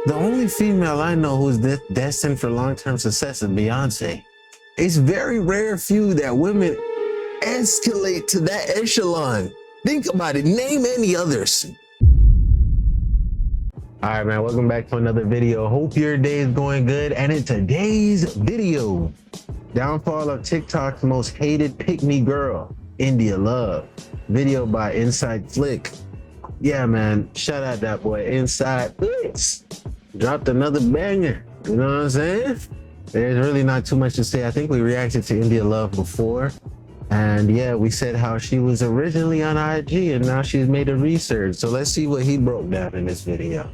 The only female I know who's destined for long-term success is Beyonce. It's very rare few that women escalate to that echelon. Think about it. Name any others. All right, man, welcome back to another video. Hope your day is going good. And in today's video, downfall of TikTok's most hated pick-me girl, India Love. Video by Inside Flick. Yeah, man, shout out that boy Inside Flicks. Dropped another banger. You know what I'm saying? There's really not too much to say. I think we reacted to India Love before. And yeah, we said how she was originally on IG and now she's made a resurge. So let's see what he broke down in this video.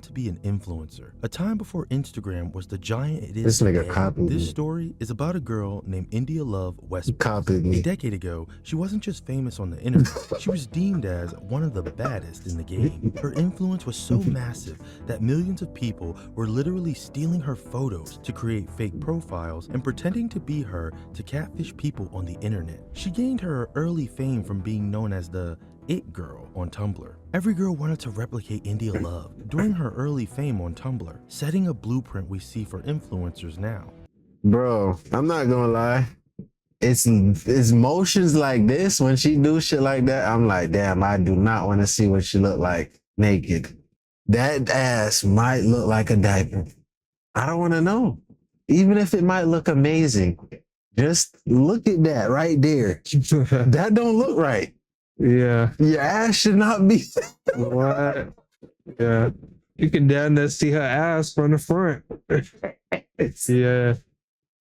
To be an influencer, a time before Instagram was the giant it is. This nigga copied me. This story is about a girl named India Love Westbrook. Copied me. A decade ago, she wasn't just famous on the internet, she was deemed as one of the baddest in the game. Her influence was so massive that millions of people were literally stealing her photos to create fake profiles and pretending to be her to catfish people on the internet. She gained her early fame from being known as the It Girl on Tumblr. Every girl wanted to replicate India Love during her early fame on Tumblr, setting a blueprint we see for influencers now. Bro, I'm not gonna lie. It's motions like this, when she do shit like that, I'm like, damn, I do not want to see what she look like naked. That ass might look like a diaper. I don't want to know. Even if it might look amazing, just look at that right there. That don't look right. Yeah. Your ass should not be. What? Yeah. You can down there see her ass from the front. Yeah.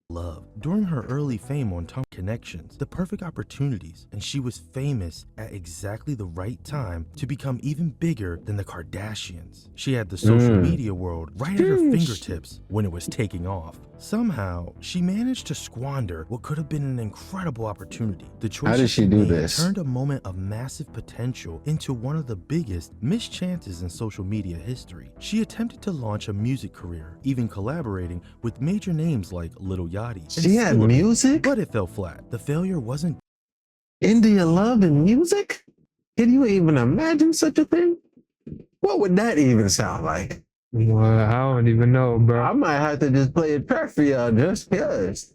Love. During her early fame on Tumblr connections, the perfect opportunities, and she was famous at exactly the right time to become even bigger than the Kardashians. She had the social media world right at her fingertips when it was taking off. Somehow, she managed to squander what could have been an incredible opportunity. The choice How did she do this? Turned a moment of massive potential into one of the biggest missed chances in social media history. She attempted to launch a music career, even collaborating with major names like Lil Yachty. She had music? But it fell flat. The failure wasn't India Love and music? Can you even imagine such a thing? What would that even sound like? Well, I don't even know, bro. I might have to just play a track for y'all just because.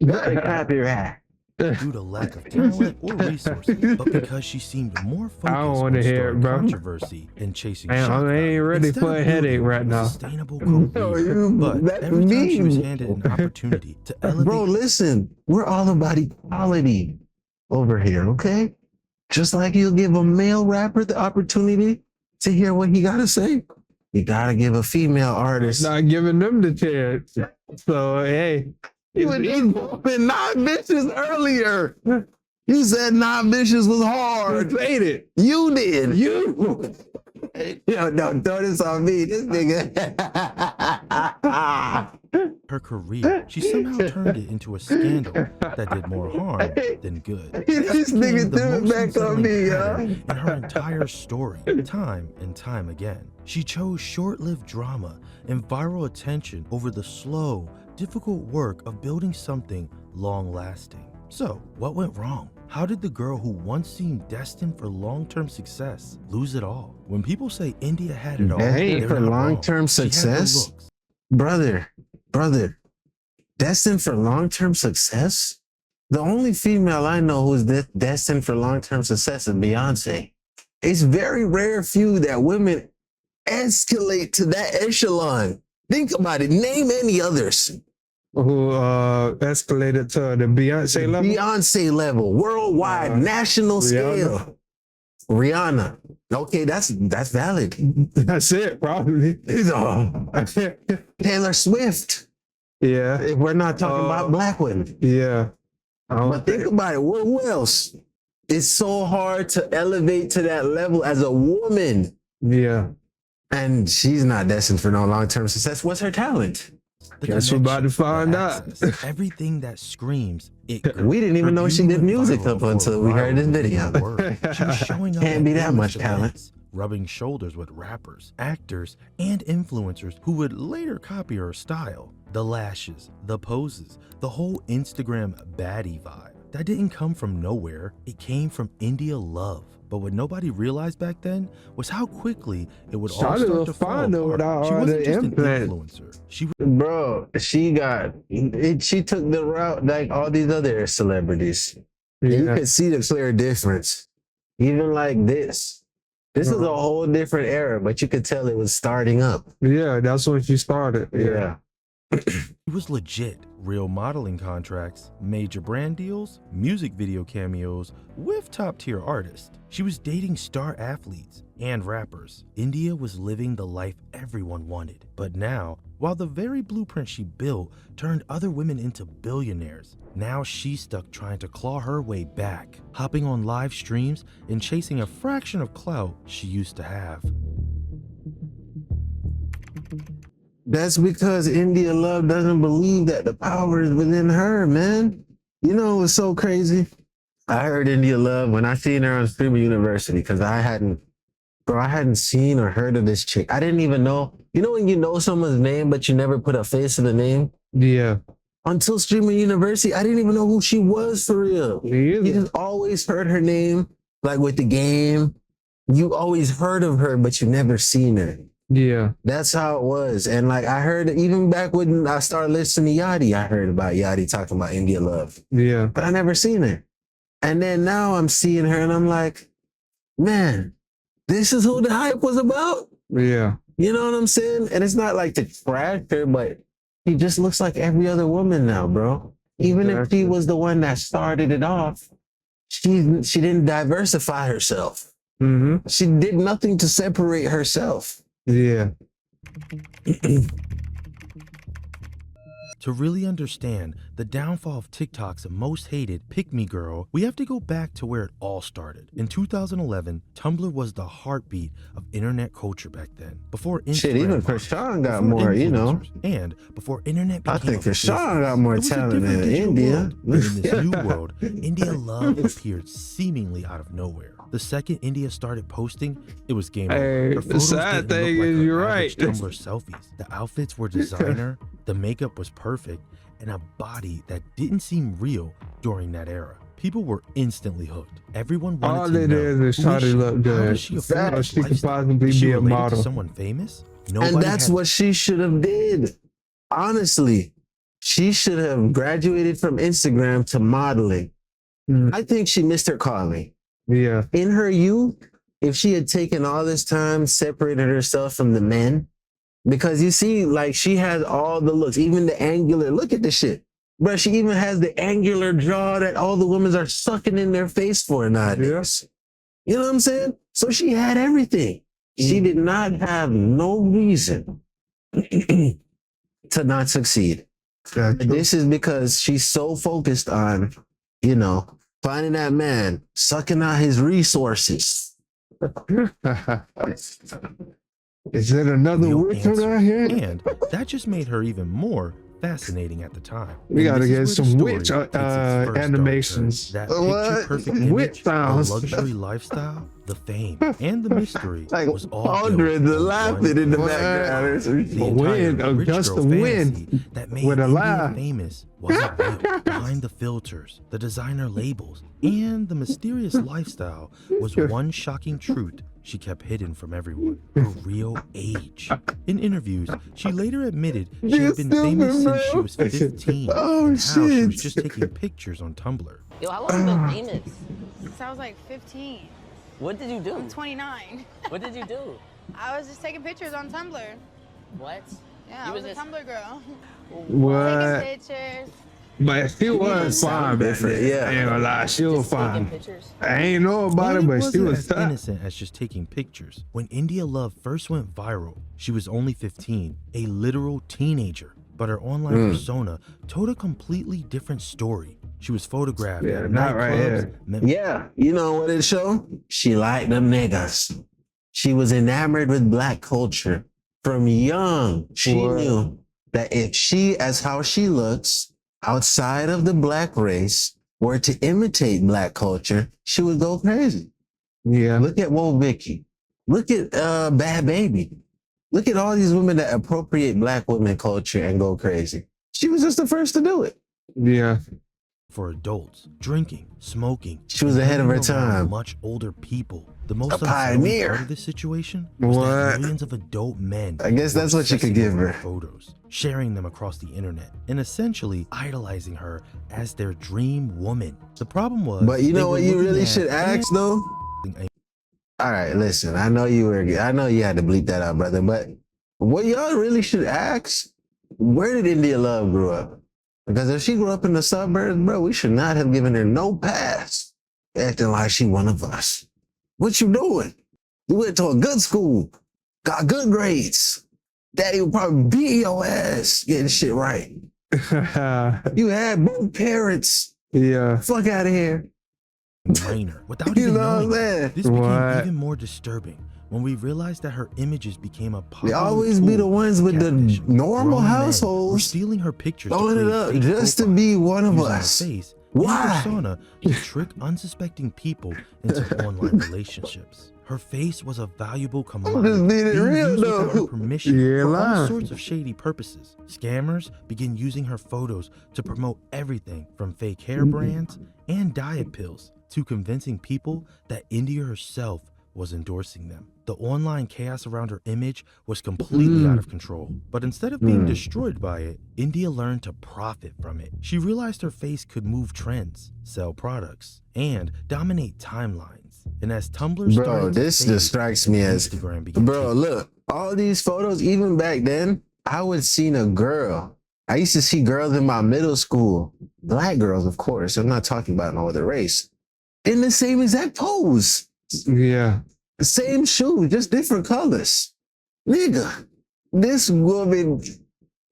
Got a copyright. due to lack of talent or resources, but because she seemed more focused on hear it, starting bro. controversy than chasing Man, shock I ain't value. ready Instead for a of headache building right a now. sustainable No, career, but that's every time she was me. handed an opportunity to elevate. Bro, listen, we're all about equality over here, okay? Just like you'll give a male rapper the opportunity to hear what he gotta say, you gotta give a female artist. Not giving them the chance. So, hey. You were just bumping 9 bitches earlier. You said 9 bitches was hard. Played it. You did. You. Yo, don't throw this on me. This nigga. Her career, she somehow turned it into a scandal that did more harm than good. This nigga The threw it most back on me, unsettling yo. pattern in her entire story, time and time again. She chose short-lived drama and viral attention over the slow, difficult work of building something long-lasting. So, what went wrong? How did the girl who once seemed destined for long-term success lose it all? When people say India had it all, Destined they're for not long-term wrong. She had the success? looks, Brother, destined for long-term success? The only female I know who's destined for long-term success is Beyonce. It's very rare few that women escalate to that echelon. Think about it. Name any others. Who escalated to the Beyonce level? Beyonce level, worldwide, national scale. Rihanna. Okay, that's valid. That's it, probably. Taylor Swift. Yeah. If we're not talking about black women. Yeah. But think about it. Who else? It's so hard to elevate to that level as a woman. Yeah. And she's not destined for no long-term success. What's her talent? Guess we're about to find out. Everything that screams it. We didn't even know she did music up viral until we heard this video. She was showing up Can't at be that much famous talent. events, rubbing shoulders with rappers, actors, and influencers who would later copy her style. The lashes, the poses, the whole Instagram baddie vibe. that didn't come from nowhere. It came from India Love. But what nobody realized back then was how quickly it would all Shawty start was to fall fine though apart. without She all wasn't the just an implants. influencer. She Bro, she took the route like all these other celebrities. And you Yeah. could see the clear difference. Even like this. This is a whole different era, but you could tell it was starting up. Yeah, that's when she started. Yeah. It was legit. Real modeling contracts, major brand deals, music video cameos with top-tier artists. She was dating star athletes and rappers. India was living the life everyone wanted. But now, while the very blueprint she built turned other women into billionaires, now she's stuck trying to claw her way back, hopping on live streams and chasing a fraction of clout she used to have. That's because India Love doesn't believe that the power is within her, man. You know what's so crazy? I heard India Love when I seen her on Streamer University because I hadn't seen or heard of this chick. I didn't even know. You know when you know someone's name but you never put a face to the name? Yeah. Until Streamer University, I didn't even know who she was for real. Me either. You just always heard her name, like with the game. You always heard of her, but you never seen her. Yeah. That's how it was. And like I heard, even back when I started listening to Yachty, I heard about Yachty talking about India Love, Yeah. but I never seen her. And then now I'm seeing her and I'm like, man, this is who the hype was about. Yeah. You know what I'm saying? And it's not like to trash her, but she just looks like every other woman now, bro. Even if she was the one that started it off, she didn't diversify herself. Mm-hmm. She did nothing to separate herself. Yeah. To really understand the downfall of TikTok's most hated pick-me girl, we have to go back to where it all started. In 2011, Tumblr was the heartbeat of internet culture back then. Before Instagram, Shit, even Krishan got more, you know. And before internet became I think a Krishan got more business. It was a talent different than digital India. world. And in this new world, India Love appeared seemingly out of nowhere. The second India started posting, it was game over. Hey, Her the photos sad didn't look thing like is her you're average right. Tumblr selfies. The outfits were designer, the makeup was perfect, and a body that didn't seem real during that era. People were instantly hooked. Everyone wanted All to it know, is who try is to she? look How good. does she afford So this she could lifestyle? possibly Is she be a related to model. someone famous? And that's what she should have did. Honestly, she should have graduated from Instagram to modeling. I think she missed her calling. Yeah. In her youth, if she had taken all this time, separated herself from the men, because you see, like she has all the looks, even the angular, look at this shit. But she even has the angular jaw that all the women are sucking in their face for nowadays. You know what I'm saying? So she had everything. She did not have no reason to not succeed. This is because she's so focused on, you know, finding that man, sucking out his resources. Is there another Real witch answer. around here? And that just made her even more fascinating at the time. We And gotta this get is some where the witch story takes its first dark animations. turn. That What? picture-perfect Witch image, the sounds. luxury lifestyle, the fame, and the mystery Like was all hundreds built of on laughing one in the person. background. The Wind, entire a rich gust girl of wind fantasy that made with a India laugh. famous wasn't real. Behind the filters, the designer labels, and the mysterious lifestyle was one shocking truth she kept hidden from everyone: her real age. In interviews, she later admitted she had been famous since she was 15, Oh, and how she was shit. just taking pictures on Tumblr. Yo, how long you been famous? Since I was like 15. What did you do? I'm 29. What did you do? I was just taking pictures on Tumblr. What? Yeah, You I was was a just- Tumblr girl. What? Taking pictures. But she was fine back different, then. yeah. I ain't gonna lie, she was Just taking fine. pictures? I ain't know about But it, it but she wasn't was as tough. innocent as just taking pictures. When India Love first went viral, she was only 15, a literal teenager. But her online persona told a completely different story. She was photographed Yeah, at not right nightclubs, here. Yeah, you know what it showed? She liked them niggas. She was enamored with black culture. From young, she What? knew that if she, as how she looks, outside of the black race, were to imitate black culture, she would go crazy. Yeah. Look at Whoa Vicky. Look at Bad Baby. Look at all these women that appropriate black women culture and go crazy. She was just the first to do it. Yeah. for adults, drinking, smoking. She was and ahead of her hanging around time. Much older people. The most A unsettling pioneer. part of this situation was that What? millions of adult men I guess were that's what you could obsessing give over her. photos, sharing them across the internet, and essentially idolizing her as their dream woman. The problem was, But you they know were what you looking really at should ask and though? All right, listen, I know you had to bleep that out, brother, but what y'all really should ask, where did India Love grow up? Because if she grew up in the suburbs, bro, we should not have given her no pass, acting like she one of us. What you doing? You went to a good school, got good grades. Daddy would probably beat your ass getting shit right. You had both parents. Yeah. Fuck out of here. minor without You even know what knowing I'm it. saying? This became What? even more disturbing when we realized that her images became a They popular always be the tool ones for with the catfishing. normal Grown men were households stealing her pictures to throwing it create up fake just to profiles, be one of using us. her face Why? and persona to trick unsuspecting people into online relationships. Her face was a valuable commodity just being being real, used without her though. permission Yeah, for all lie. sorts of shady purposes. Scammers began using her photos to promote everything from fake hair brands and diet pills to convincing people that India herself was endorsing them. The online chaos around her image was completely out of control. But instead of being destroyed by it, India learned to profit from it. She realized her face could move trends, sell products, and dominate timelines. And as Tumblr Bro, started to this fade, just strikes me as, Instagram began bro, look, all these photos, even back then, I would seen a girl. I used to see girls in my middle school, black girls, of course. I'm not talking about no other race, in the same exact pose. Yeah. The same shoes, just different colors. Nigga, this woman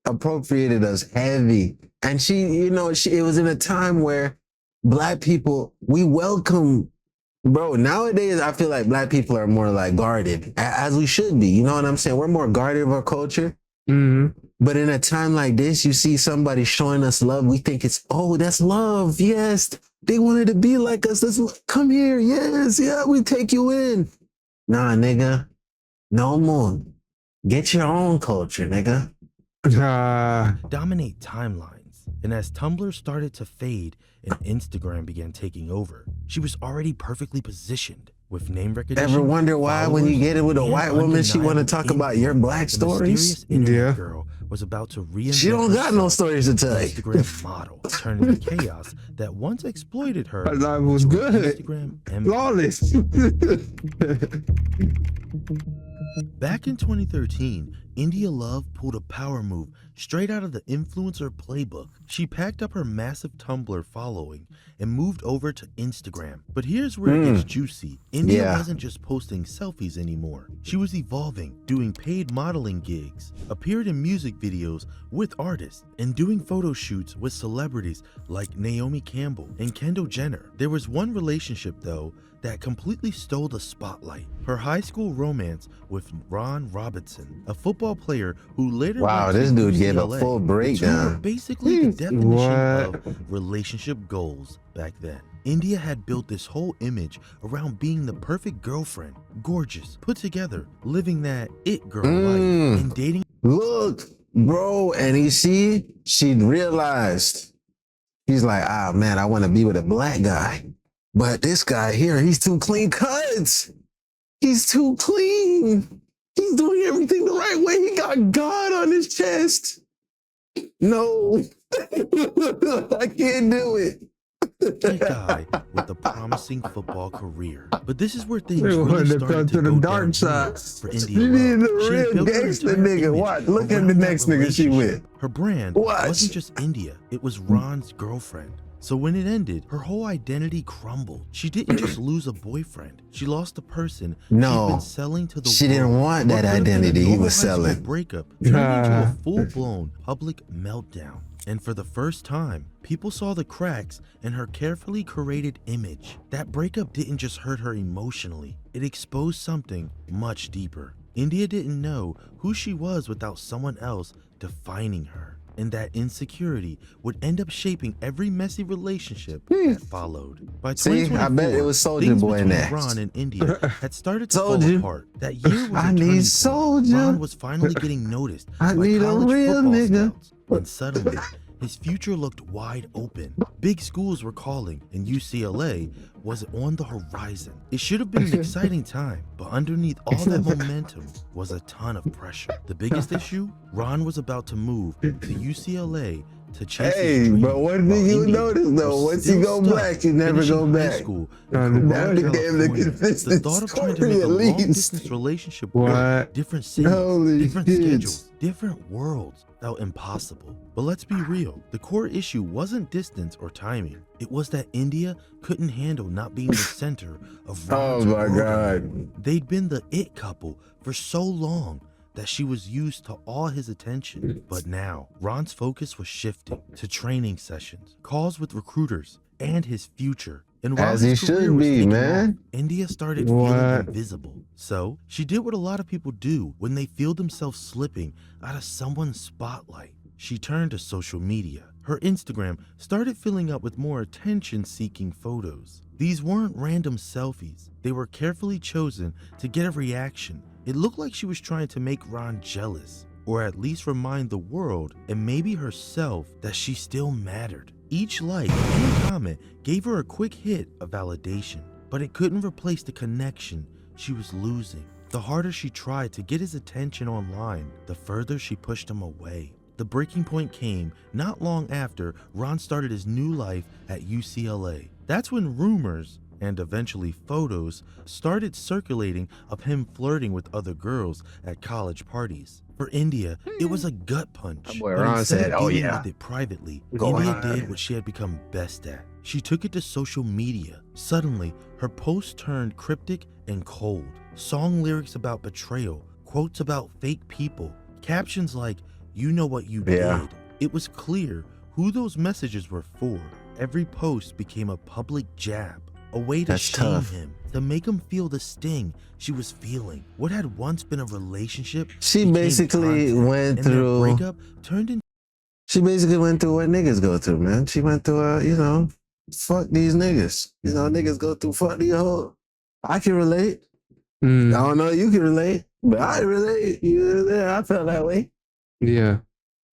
appropriated us heavy. And she, you know, it was in a time where black people, we welcome, bro, nowadays I feel like black people are more like guarded, as we should be. You know what I'm saying? We're more guarded of our culture. Mm-hmm. But in a time like this, you see somebody showing us love, we think it's, oh, that's love. Yes, they wanted to be like us. Let's come here. Yes, yeah, we take you in. Nah, nigga, no more. Get your own culture, nigga. dominate timelines. And as Tumblr started to fade and Instagram began taking over, she was already perfectly positioned with name recognition. Ever wonder why when you get it with a followers, white and woman, she want to undeniable talk about your black influence, the stories? mysterious internet Yeah. girl was about to reinvent She don't got no herself stories to as an tell you. Instagram model, turning the chaos that once exploited her I thought it was into an good. Instagram empire. Flawless. Back in 2013, India Love pulled a power move straight out of the influencer playbook. She packed up her massive Tumblr following and moved over to Instagram. But here's where it gets juicy. India Yeah. wasn't just posting selfies anymore. She was evolving, doing paid modeling gigs, appeared in music videos with artists, and doing photo shoots with celebrities like Naomi Campbell and Kendall Jenner. There was one relationship, though, that completely stole the spotlight. Her high school romance with Ron Robinson, a football player who later Wow, went to this dude gave a UCLA. full The two were breakdown. basically the definition What? of relationship goals back then. India had built this whole image around being the perfect girlfriend, gorgeous, put together, living that it girl life, and dating. Look, bro, and you see, she realized, he's like, ah, man, I want to be with a black guy. But this guy here, he's too clean cut. He's too clean. He's doing everything the right way. He got God on his chest. No, I can't do it. A guy with a promising football career. But this is where things They really wanted to started come to to the go dark downhill side. for India You need Love. the She had real built her gangster entire nigga. image Watch, look at around the that next nigga she relationship. with. Her brand Watch. wasn't just India, it was Ron's girlfriend. So when it ended, her whole identity crumbled. She didn't just lose a boyfriend. She lost a person No, she'd been selling to the she world. didn't want What that could have been a identity he normal was high school selling. breakup turned into a full-blown public meltdown. And for the first time, people saw the cracks in her carefully curated image. That breakup didn't just hurt her emotionally. It exposed something much deeper. India didn't know who she was without someone else defining her. And that insecurity would end up shaping every messy relationship that followed. By See, I bet it 2024, was Soulja things Boy between next. Ron and India had started to Told fall you. apart. That year was I a need turning point. Soulja. Ron was finally getting noticed I by need a college real football nigga. scouts. And suddenly, his future looked wide open. Big schools were calling, and UCLA was on the horizon. It should have been an exciting time, but underneath all that momentum was a ton of pressure. The biggest issue? Ron was about to move to UCLA to chase his Hey, dream, but one while thing you India notice though, was once you still go stuck black, you never go finishing high back. school That in That Cornell, became the California. The consistent thought of trying to story make a at least. long-distance relationship work, What? different cities, Holy different shit. schedules, different worlds felt impossible. But let's be real, the core issue wasn't distance or timing. It was that India couldn't handle not being the center of Oh Ron's my world God. anymore. They'd been the it couple for so long that she was used to all his attention. But now, Ron's focus was shifting to training sessions, calls with recruiters, and his future. And while As his he career should was be, taking man. off, India started What? feeling invisible. So she did what a lot of people do when they feel themselves slipping out of someone's spotlight. She turned to social media. Her Instagram started filling up with more attention-seeking photos. These weren't random selfies. They were carefully chosen to get a reaction. It looked like she was trying to make Ron jealous, or at least remind the world and maybe herself that she still mattered. Each like and comment gave her a quick hit of validation, but it couldn't replace the connection she was losing. The harder she tried to get his attention online, the further she pushed him away. The breaking point came not long after Ron started his new life at UCLA. That's when rumors, and eventually photos, started circulating of him flirting with other girls at college parties. For India, it was a gut punch. That boy But Ron instead said, of "Oh, dealing yeah. with it privately, Go India on." did what she had become best at. She took it to social media. Suddenly, her posts turned cryptic and cold. Song lyrics about betrayal, quotes about fake people, captions like, "You know what you Yeah. did." It was clear who those messages were for. Every post became a public jab, a way to That's shame tough. him, to make him feel the sting she was feeling. What had once been a relationship She became basically content, went and their through. breakup turned into She basically went through what niggas go through, man. She went through, fuck these niggas. Niggas go through fuck these hoes. I can relate. I Mm, don't know you can relate, but I relate. I felt that way. yeah.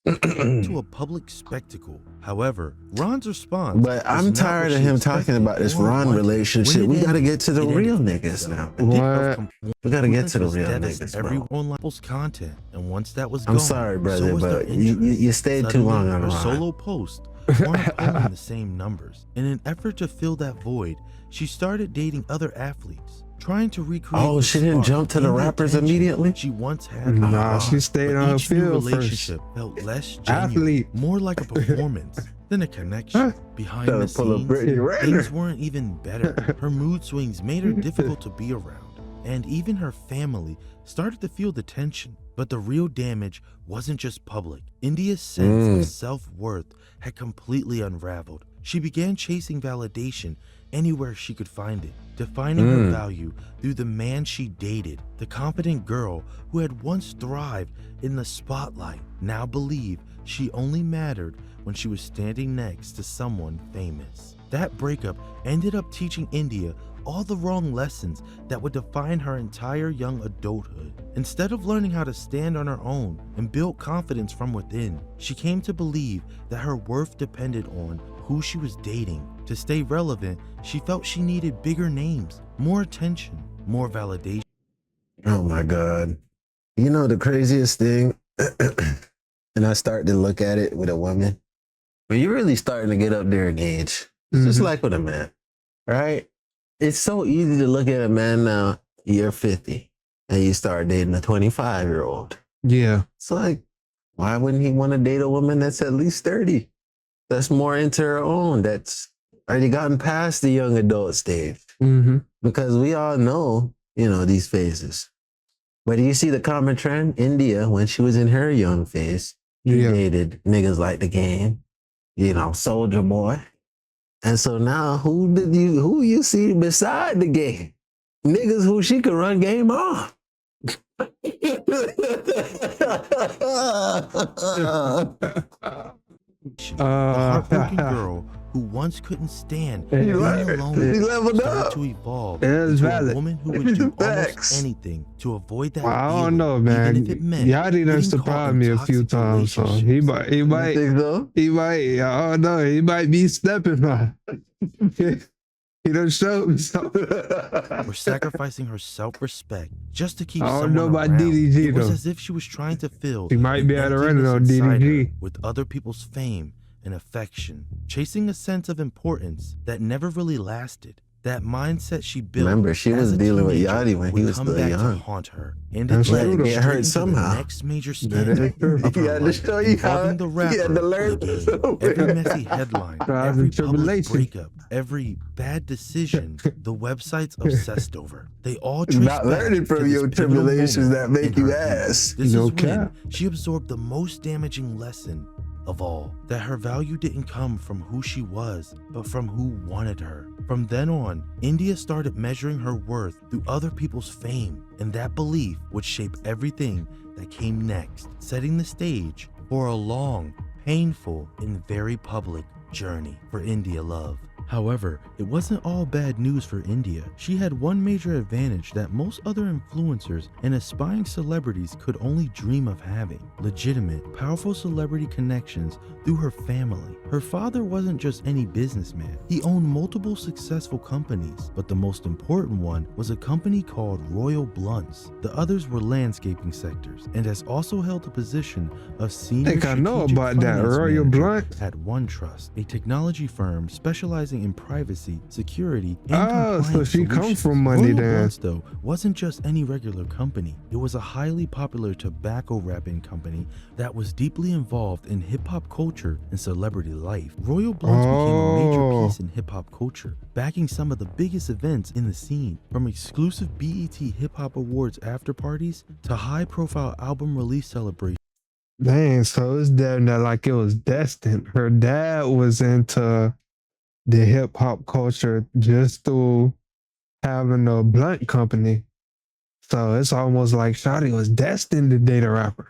to a public spectacle. However, Ron's response But was I'm not tired what of she him talking expected about this or Ron wanted. relationship. When We it got to ended, get to the it real ended. niggas now. The dick of What? We got to get to the was real devastating. niggas, bro. Every online content, and once that was I'm gone, sorry, so brother, was their but you interest. stayed too Suddenly, long on her Ron. solo post weren't pulling the same numbers. In an effort to fill that void, she started dating other athletes, trying to recreate. Oh, the she didn't spark jump to the and rappers attention immediately? she once had. Nah, with she Ron. stayed But on her each new field first. relationship felt less genuine, Athlete. more like a performance than a connection. Behind Trying the to pull a scenes, Brittany things Renner. weren't even better. Her mood swings made her difficult to be around, and even her family started to feel the tension. But the real damage wasn't just public. India's sense of self-worth had completely unraveled. She began chasing validation anywhere she could find it, defining her value through the man she dated. The confident girl who had once thrived in the spotlight now believed she only mattered when she was standing next to someone famous. That breakup ended up teaching India all the wrong lessons that would define her entire young adulthood. Instead of learning how to stand on her own and build confidence from within, she came to believe that her worth depended on who she was dating. To stay relevant, she felt she needed bigger names, more attention, more validation. Oh my God. You know the craziest thing? And I start to look at it with a woman. When you're really starting to get up there in age, it's just Mhm. like with a man, right? It's so easy to look at a man now, you're 50, and you start dating a 25-year-old. Yeah. It's like, why wouldn't he want to date a woman that's at least 30? That's more into her own. That's already gotten past the young adult stage. Mm-hmm. Because we all know, these phases. But do you see the common trend? India, when she was in her young phase, she Yeah. dated niggas like the game, Soldier Boy. And so now who you see beside the game? Niggas who she could run game off. The heartbroken girl who once couldn't stand He being learned. alone He leveled started up. to evolve Yeah, it's into valid. a woman who would do Facts. almost anything to avoid that Well, I feeling, don't know, man. even if it meant Yachty done getting caught surprised in me a few toxic times, so he relationships. You think so? I don't know, he might be stepping by. He done showed me something. Or sacrificing her self-respect just to keep I don't someone know about around. DDG It was though. as if she was trying to fill She might the be able to run it emptiness on inside her DDG. with other people's fame and affection, chasing a sense of importance that never really lasted. That mindset she built. Remember, she as was a dealing with teenager Yachty when he would was come still back to young. haunt her, and That's it led true, though. Get straight hurt into somehow. the next major That scandal is true. of He her had to life, show you how involving the he had rapper to learn in the game. something. Every messy headline, Trials every and public tribulations. breakup, every bad decision, the websites obsessed over. They all trace Not back learning to from this your pivotal tribulations moment that make in you her youth. ass. This No is when cap. she absorbed the most damaging lesson of all, that her value didn't come from who she was, but from who wanted her. From then on, India started measuring her worth through other people's fame, and that belief would shape everything that came next, setting the stage for a long, painful, and very public journey for India Love. However, it wasn't all bad news for India. She had one major advantage that most other influencers and aspiring celebrities could only dream of having: legitimate, powerful celebrity connections through her family. Her father wasn't just any businessman. He owned multiple successful companies, but the most important one was a company called Royal Blunts. The others were landscaping sectors, and has also held a position of senior Think I know strategic about that. finance Royal manager Blunt? at OneTrust, a technology firm specializing in privacy, security, and Oh, so compliance she come solutions. from money Royal then. Blunts, though, wasn't just any regular company. It was a highly popular tobacco wrapping company that was deeply involved in hip-hop culture and celebrity life. Royal Blunts became a major piece in hip-hop culture, backing some of the biggest events in the scene, from exclusive BET Hip-Hop Awards after parties to high-profile album release celebrations. Dang, so it's damn that like it was destined. Her dad was into the hip hop culture just through having a blunt company. So it's almost like Shawty was destined to date a rapper.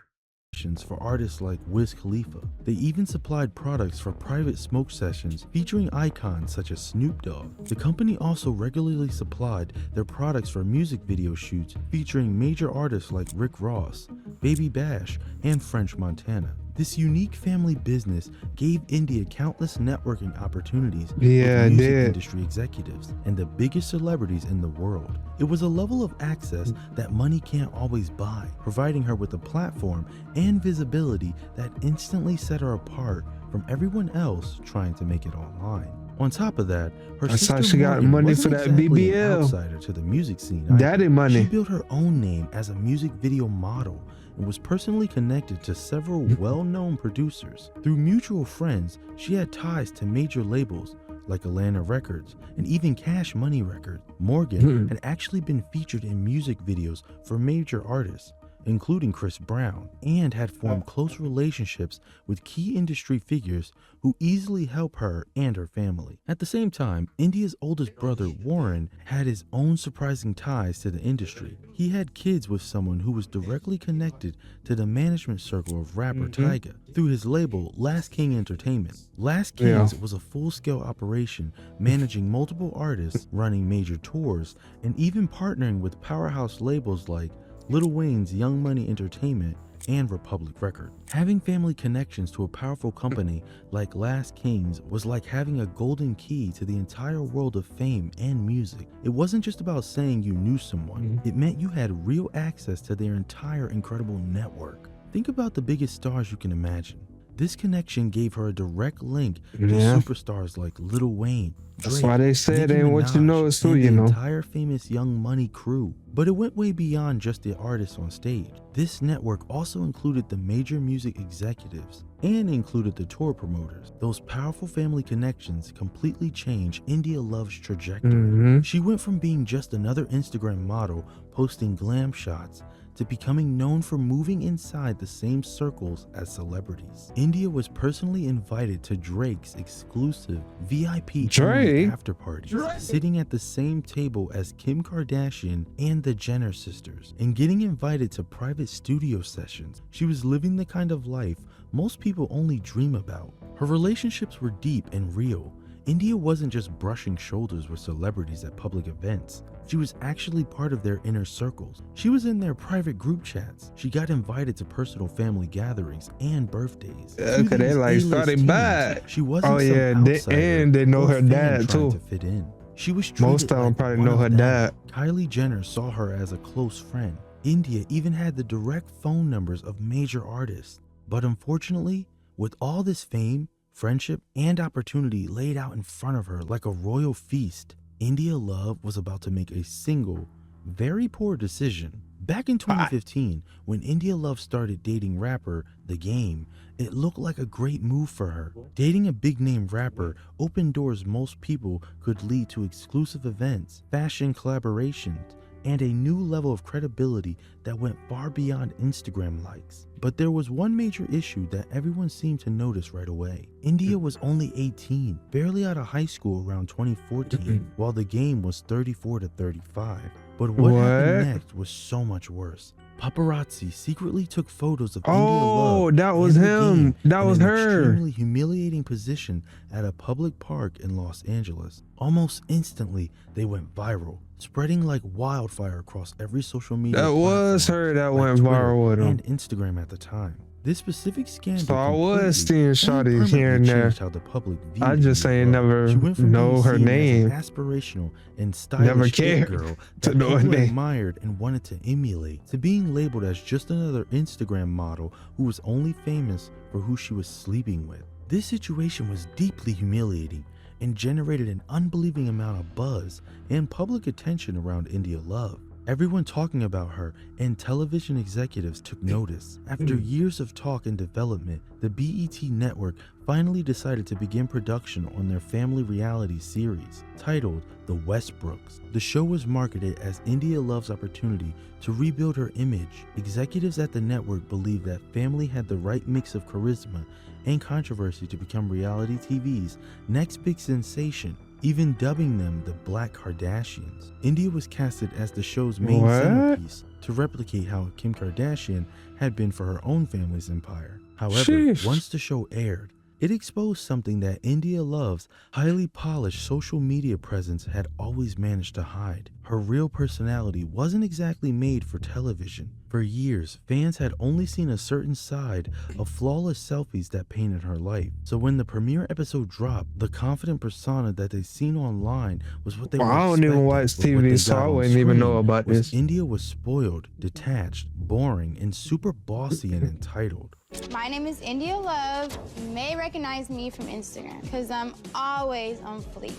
For artists like Wiz Khalifa. They even supplied products for private smoke sessions featuring icons such as Snoop Dogg. The company also regularly supplied their products for music video shoots featuring major artists like Rick Ross, Baby Bash, and French Montana. This unique family business gave India countless networking opportunities Yeah, it with music did. industry executives and the biggest celebrities in the world. It was a level of access that money can't always buy, providing her with a platform and visibility that instantly set her apart from everyone else trying to make it online. On top of that, her That's how sister she got Morgan money for wasn't that exactly an BBL. outsider to the music scene either. Daddy money. She built her own name as a music video model and was personally connected to several well-known producers. Through mutual friends, she had ties to major labels like Atlanta Records and even Cash Money Records. Morgan had actually been featured in music videos for major artists, including Chris Brown, and had formed close relationships with key industry figures who easily help her and her family. At the same time, India's oldest brother, Warren, had his own surprising ties to the industry. He had kids with someone who was directly connected to the management circle of rapper Tyga through his label Last King Entertainment. Last Kings was a full-scale operation managing multiple artists, running major tours, and even partnering with powerhouse labels like Lil Wayne's Young Money Entertainment and Republic Record. Having family connections to a powerful company like Last Kings was like having a golden key to the entire world of fame and music. It wasn't just about saying you knew someone, it meant you had real access to their entire incredible network. Think about the biggest stars you can imagine. This connection gave her a direct link to superstars like Lil Wayne, That's Drake, why they said Nicki ain't what you Minaj, know, it's who and you the know. entire famous Young Money crew. But it went way beyond just the artists on stage. This network also included the major music executives and included the tour promoters. Those powerful family connections completely changed India Love's trajectory. She went from being just another Instagram model posting glam shots to becoming known for moving inside the same circles as celebrities. India was personally invited to Drake's exclusive VIP Drake? after parties, sitting at the same table as Kim Kardashian and the Jenner sisters, and getting invited to private studio sessions. She was living the kind of life most people only dream about. Her relationships were deep and real, India wasn't just brushing shoulders with celebrities at public events. She was actually part of their inner circles. She was in their private group chats. She got invited to personal family gatherings and birthdays. Yeah, To cause they these like A-list started teams, bad. She wasn't Oh some yeah, outsider and they know or her fan dad trying too. to fit in. She was Most treated of them like probably one know of her them. dad. Kylie Jenner saw her as a close friend. India even had the direct phone numbers of major artists. But unfortunately, with all this fame, friendship, and opportunity laid out in front of her like a royal feast, India Love was about to make a single, very poor decision. Back in 2015, when India Love started dating rapper The Game, it looked like a great move for her. Dating a big name rapper opened doors most people could lead to exclusive events, fashion collaborations, and a new level of credibility that went far beyond Instagram likes. But there was one major issue that everyone seemed to notice right away. India was only 18, barely out of high school around 2014, while The Game was 34 to 35. But what happened next was so much worse. Paparazzi secretly took photos of India Love. Oh, that was and The him. Game That in was an her. extremely humiliating position at a public park in Los Angeles. Almost instantly, they went viral, spreading like wildfire across every social media That was platform, her that like went Twitter viral with him. and Instagram at the time. This specific scandal So I was completely seeing and shawty here and permanently there. changed how the public viewed I just India ain't Love. never She went from know being her seen name. as an aspirational and Never stylish it cared girl to that know her people name. admired and wanted to emulate, to being labeled as just another Instagram model who was only famous for who she was sleeping with. This situation was deeply humiliating and generated an unbelieving amount of buzz and public attention around India Love. Everyone talking about her, and television executives took notice. After years of talk and development, the BET network finally decided to begin production on their family reality series, titled The Westbrooks. The show was marketed as India Love's opportunity to rebuild her image. Executives at the network believed that family had the right mix of charisma and controversy to become reality TV's next big sensation, even dubbing them the Black Kardashians. India was casted as the show's main centerpiece to replicate how Kim Kardashian had been for her own family's empire. However, Sheesh. once the show aired, it exposed something that India Love's highly polished social media presence had always managed to hide. Her real personality wasn't exactly made for television. For years, fans had only seen a certain side of flawless selfies that painted her life. So when the premiere episode dropped, the confident persona that they'd seen online was what they were I don't even watch expecting, but what TV, they so got I on wouldn't even know screen about was this. India was spoiled, detached, boring, and super bossy and entitled. My name is India Love. You may recognize me from Instagram because I'm always on fleek.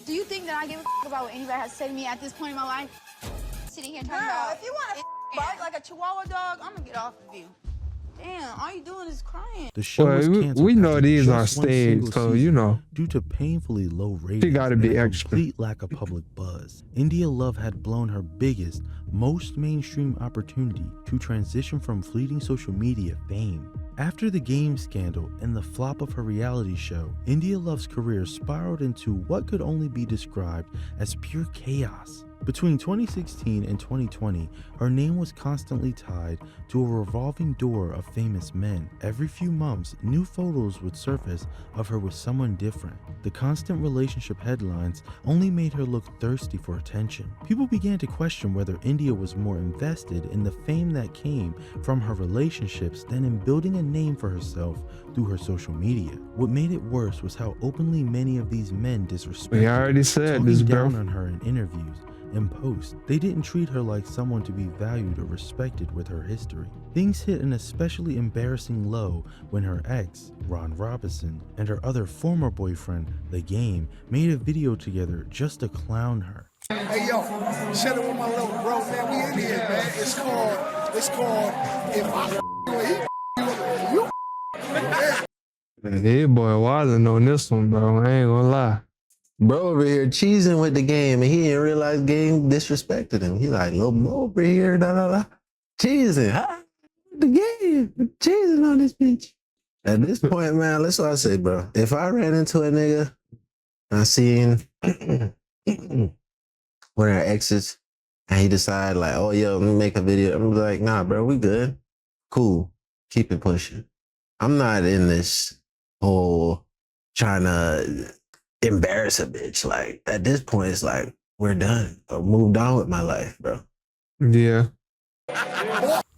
Do you think that I give a about what anybody has to say to me at this point in my life? Sitting here talking about. If you want to bark like a Chihuahua dog, I'm gonna get off of you. Damn, all you doing is crying. The show Well, was we canceled know after these just are one staged, single so season you know. due to painfully low ratings gotta be and a extra. complete lack of public buzz. India Love had blown her biggest, most mainstream opportunity to transition from fleeting social media fame. After the Game scandal and the flop of her reality show, India Love's career spiraled into what could only be described as pure chaos. Between 2016 and 2020, her name was constantly tied to a revolving door of famous men. Every few months, new photos would surface of her with someone different. The constant relationship headlines only made her look thirsty for attention. People began to question whether India was more invested in the fame that came from her relationships than in building a name for herself through her social media. What made it worse was how openly many of these men disrespected We already said talking this, down bro. on her in interviews and posts. They didn't treat her like someone to be valued or respected with her history. Things hit an especially embarrassing low when her ex, Ron Robinson, and her other former boyfriend, The Game, made a video together just to clown her. Hey yo, shut it with my little bro, man. We in here, man. It's called If I you Hey boy, wildin' on this one, bro. I ain't gonna lie. Bro over here cheesing with the Game, and he didn't realize Game disrespected him. He like, little bro over here, da da da, cheesing, huh? The Game, cheesing on this bitch. At this point, man, that's what I say, bro. If I ran into a nigga, I seen one of our exes, and he decided like, oh yo, let me make a video. I'm like, nah, bro, we good, cool, keep it pushing. I'm not in this whole trying to embarrass a bitch. Like at this point, it's like we're done. I moved on with my life, bro. Yeah.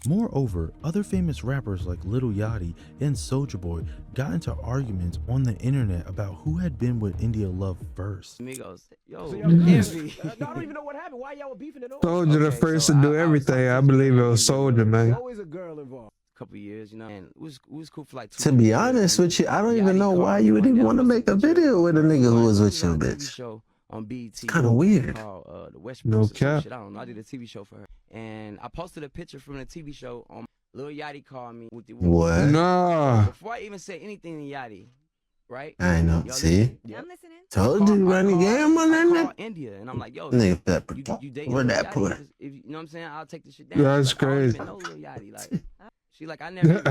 Moreover, other famous rappers like Lil Yachty and Soulja Boy got into arguments on the internet about who had been with India Love first. Amigos, yo, So envy. I don't even know what happened. Why y'all were beefing at all? Soldier the Okay, first so to do I was everything. like I this believe it girl was in Soldier, There's man. always a girl involved. Couple years, you know, and we was cool for like 2 To be years. honest with you, I don't Yachty even know called why me you would one even day. want to I'm make a listening to video with a nigga who was with a your TV bitch. show on BET. It's kind of weird. Called the West No Coast or some cap. shit. I don't know. I did a TV show for her, and I posted a picture from the TV show on. Lil Yachty called me. What? Nah. Before I even said anything to Yachty, right? I know. Y'all See? listen? Yep. I'm listening. Told you, run the game on that I nigga. called India, and I'm like, yo, Nigga pepper. you dating Where Lil that Yachty? put? If you know what I'm saying? I'll take this shit down. That's She's like, crazy. I don't even know Lil Yachty. Like, she like, I never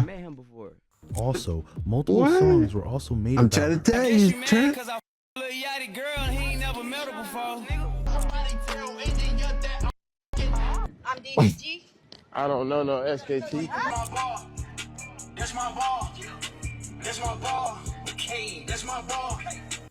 met him before. Also, multiple What? songs were also made I'm about trying her. to tell you, Trent. Lil Yachty girl and he ain't never met her before. I'm DDG. I don't know no SKT. That's my ball. That's my ball. Okay, that's my ball.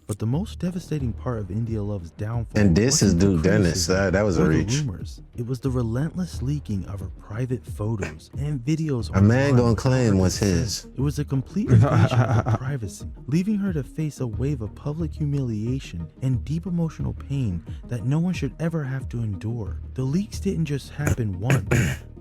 But the most devastating part of India Love's downfall, And this is wasn't the dude Dennis. criticism That was a or the reach. rumors. It was the relentless leaking of her private photos and videos. A man online gonna with claim her what's consent. his. It was a complete invasion of her privacy, leaving her to face a wave of public humiliation and deep emotional pain that no one should ever have to endure. The leaks didn't just happen once.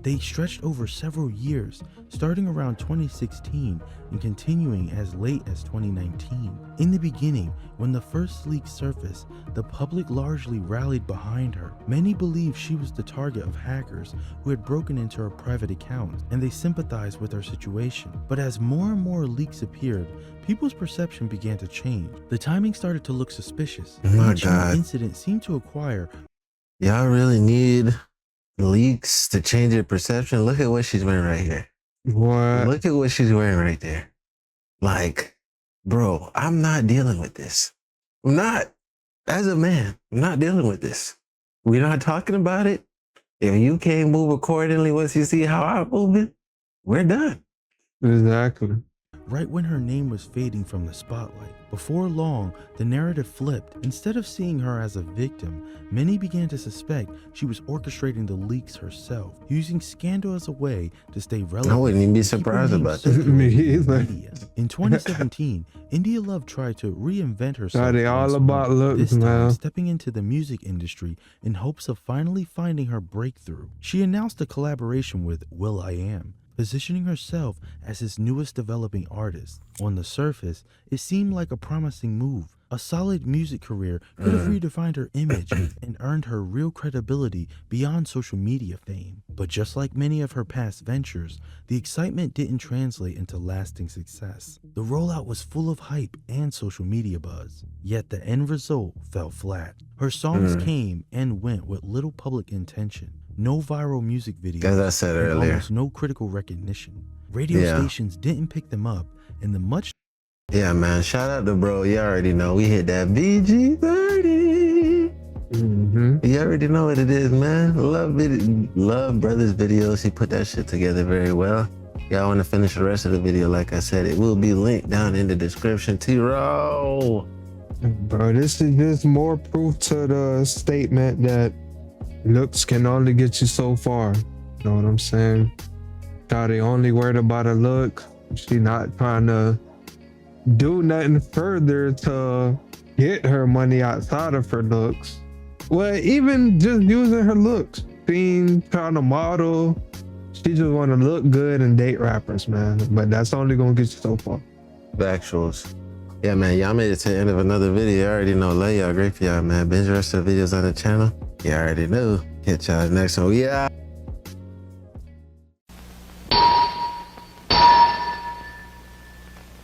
They stretched over several years, starting around 2016 and continuing as late as 2019. In the beginning, when the first leaks surfaced, the public largely rallied behind her. Many believed she was the target of hackers who had broken into her private accounts, and they sympathized with her situation. But as more and more leaks appeared, people's perception began to change. The timing started to look suspicious. Oh my Each new God. incident seemed to acquire Y'all really need leaks to change your perception? Look at what she's wearing right here. What? Look at what she's wearing right there. Like, bro, I'm not dealing with this. I'm not. As a man, I'm not dealing with this. We're not talking about it. If you can't move accordingly once you see how I'm moving, we're done. Exactly. right when her name was fading from the spotlight. Before long, the narrative flipped. Instead of seeing her as a victim, many began to suspect she was orchestrating the leaks herself, using scandal as a way to stay relevant. I wouldn't even be and keep her surprised name about this. circulating Me in the either. media. In 2017, India Love tried to reinvent herself. They all once about more, looks, this time man. stepping into the music industry in hopes of finally finding her breakthrough. She announced a collaboration with will.i.am, positioning herself as his newest developing artist. On the surface, it seemed like a promising move. A solid music career could have redefined her image and earned her real credibility beyond social media fame. But just like many of her past ventures, the excitement didn't translate into lasting success. The rollout was full of hype and social media buzz, yet the end result fell flat. Her songs came and went with little public intention. No viral music videos, As I said and earlier. almost no critical recognition. Radio Yeah. stations didn't pick them up, and the much Yeah, man. Shout out to bro. You already know we hit that BG30. You already know what it is, man. Love brother's videos. He put that shit together very well. Y'all want to finish the rest of the video? Like I said, it will be linked down in the description. TRaw. Bro, this is just more proof to the statement that looks can only get you so far. You know what I'm saying? Shawty only worried about her look. She not trying to do nothing further to get her money outside of her looks. Well, even just using her looks, being trying to model, she just want to look good and date rappers, man. But that's only gonna get you so far. The actuals. Yeah, man. Y'all made it to the end of another video. I already know. Love y'all. Great for y'all, man. Binge the rest of the videos on the channel. You already know. Catch y'all next one. Yeah.